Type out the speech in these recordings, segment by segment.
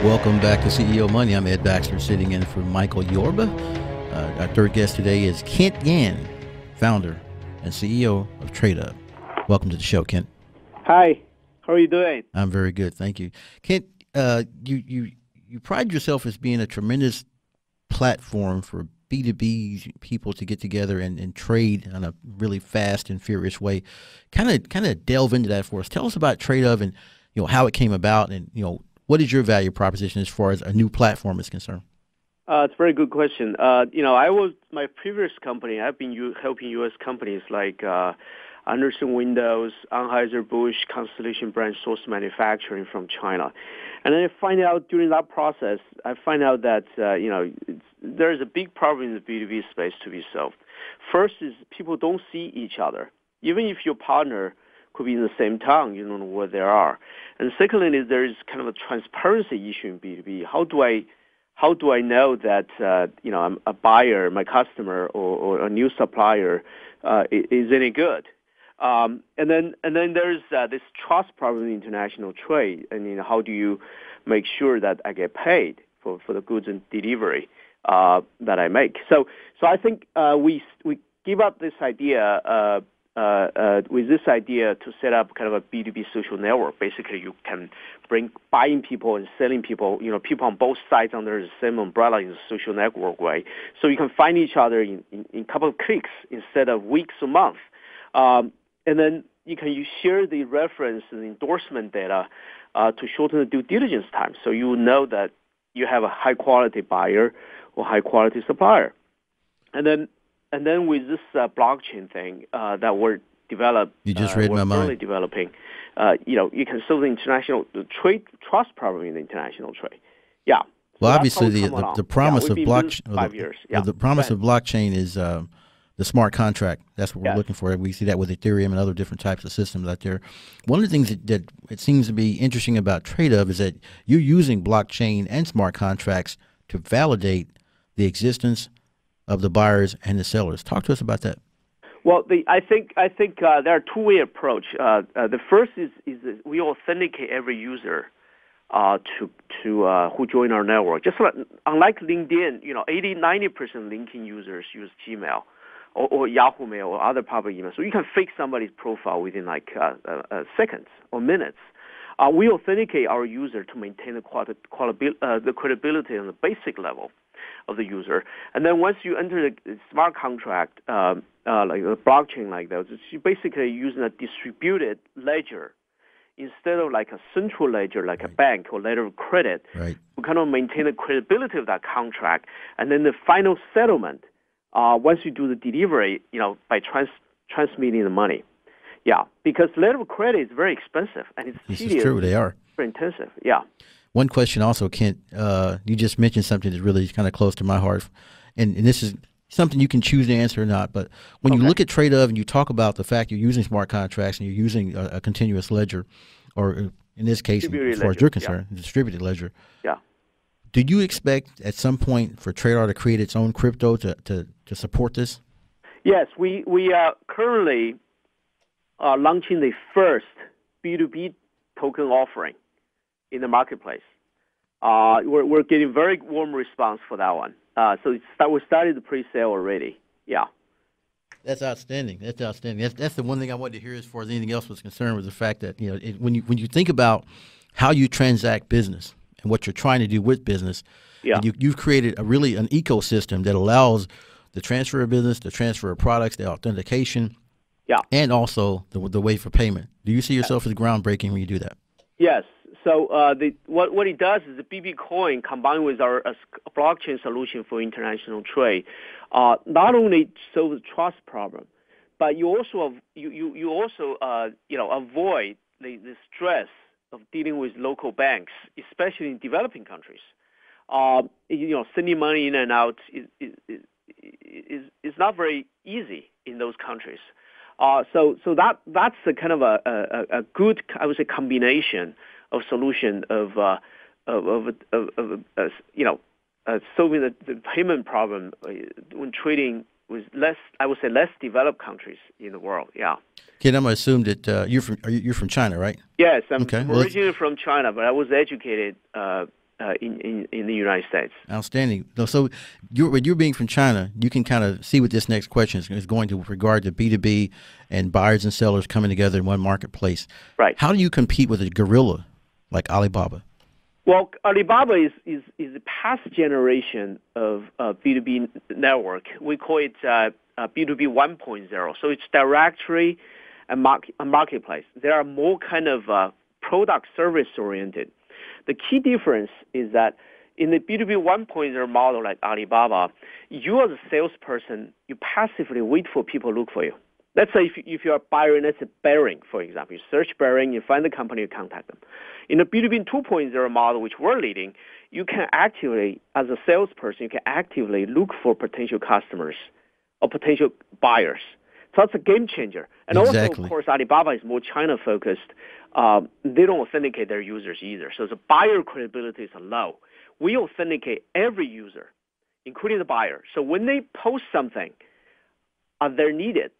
Welcome back to CEO Money. I'm Ed Baxter, sitting in for Michael Yorba. Our third guest today is Kent Yan, founder and CEO of TraDove. Welcome to the show, Kent. Hi, how are you doing? I'm very good, thank you. Kent, you pride yourself as being a tremendous platform for B2B people to get together and trade in a really fast and furious way. Kind of delve into that for us. Tell us about TraDove and how it came about, and what is your value proposition as far as a new platform is concerned? It's a very good question. My previous company, I've been helping U.S. companies like Anderson Windows, Anheuser-Busch, Constellation Brand Source Manufacturing from China. And then during that process, I find out that, there's a big problem in the B2B space to be solved. First is people don't see each other. Even if your partner could be in the same town, you don't know where they are. And secondly, there is kind of a transparency issue in B2B. How do I know that I'm a buyer, my customer, or a new supplier is any good? And then there's this trust problem in international trade. And how do you make sure that I get paid for the goods and delivery that I make? So I think we give up this idea. With this idea to set up kind of a B2B social network. Basically, you can bring buying people and selling people, people on both sides under the same umbrella in a social network way. So you can find each other in a couple of clicks instead of weeks or months. And then you share the reference and endorsement data to shorten the due diligence time. So you know that you have a high-quality buyer or high-quality supplier. And then with this blockchain thing that we're developing, you just read my mind. Developing, you can solve the international trade trust problem in the international trade. Yeah. Well, obviously the promise of blockchain. 5 years. Yeah. The promise of blockchain is the smart contract. That's what we're looking for. We see that with Ethereum and other different types of systems out there. One of the things that it seems to be interesting about TraDove is that you're using blockchain and smart contracts to validate the existence of the buyers and the sellers. Talk to us about that. Well, I think there are two-way approach. The first is we authenticate every user to who join our network. Just unlike LinkedIn, 80-90% LinkedIn users use Gmail or Yahoo Mail or other public email. So you can fake somebody's profile within seconds or minutes. We authenticate our user to maintain the credibility on the basic level of the user. And then once you enter the smart contract, like a blockchain like that, you're basically using a distributed ledger instead of like a central ledger like a bank or letter of credit. Right. We kind of maintain the credibility of that contract. And then the final settlement, once you do the delivery, by transmitting the money. Yeah, because letter of credit is very expensive and it's This tedious. is true. They are very intensive. Yeah. One question also, Kent, you just mentioned something that's really kind of close to my heart, and this is something you can choose to answer or not, but when you look at TraDove and you talk about the fact you're using smart contracts and you're using a continuous ledger, or in this case, as far as you're concerned, distributed ledger, do you expect at some point for TraDove to create its own crypto to support this? Yes, we are currently launching the first B2B token offering in the marketplace. We're getting very warm response for that one. So we started the pre-sale already. Yeah. That's outstanding. That's outstanding. That's the one thing I wanted to hear as far as anything else was concerned, was the fact that when you think about how you transact business and what you're trying to do with business, and you've created an ecosystem that allows the transfer of business, the transfer of products, the authentication, and also the way for payment. Do you see yourself as groundbreaking when you do that? Yes. So what it does is the BB coin combined with our blockchain solution for international trade, not only solve the trust problem, but you also avoid the stress of dealing with local banks, especially in developing countries. Sending money in and out is not very easy in those countries. So that's a kind of a good, I would say, combination of solution of solving the payment problem when trading with less developed countries in the world. Yeah. Kid, I'm gonna assume that you're from China, right? Yes, I'm okay. originally from China, but I was educated in the United States. Outstanding. So you're being from China, you can kind of see what this next question is going to with regard to B2B and buyers and sellers coming together in one marketplace. Right. How do you compete with a gorilla like Alibaba? Well, Alibaba is the past generation of B2B network. We call it B2B 1.0. So it's directory and marketplace. There are more kind of product service oriented. The key difference is that in the B2B 1.0 model like Alibaba, you as a salesperson, you passively wait for people to look for you. Let's say if you're a buyer, let's say Bearing, for example. You search Bearing, you find the company, you contact them. In the B2B 2.0 model, which we're leading, you can actively, as a salesperson, you can actively look for potential customers or potential buyers. So that's a game changer. And also, of course, Alibaba is more China-focused. They don't authenticate their users either. So the buyer credibility is low. We authenticate every user, including the buyer. So when they post something, they're needed.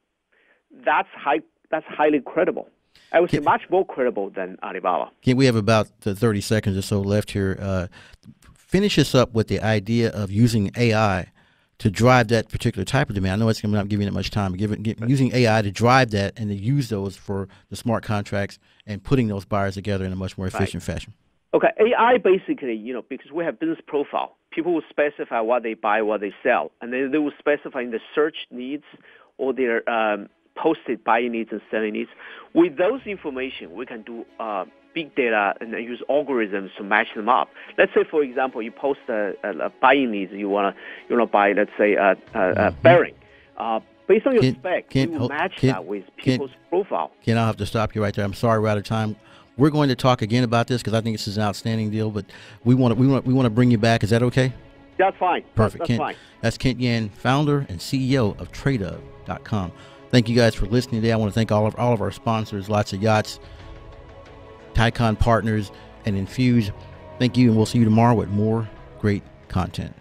That's highly credible. I would say much more credible than Alibaba. We have about 30 seconds or so left here. Finish us up with the idea of using AI to drive that particular type of demand. I know I'm not giving it much time. Using AI to drive that and to use those for the smart contracts and putting those buyers together in a much more efficient fashion. Okay, AI basically, because we have business profile, people will specify what they buy, what they sell, and then they will specify in the search needs or their posted buying needs and selling needs. With those information, we can do big data and use algorithms to match them up. Let's say, for example, you post a buying needs. You wanna buy, let's say, Bearing. Based on your spec, you will match that with people's profile. Ken, I'll have to stop you right there. I'm sorry, we're out of time. We're going to talk again about this because I think this is an outstanding deal. But we want to bring you back. Is that okay? That's fine. Perfect. That's fine. That's Kent Yan, founder and CEO of TraDove.com. Thank you guys for listening today. I want to thank all of our sponsors, Lots of Yachts, Tycon Partners, and Infuse. Thank you, and we'll see you tomorrow with more great content.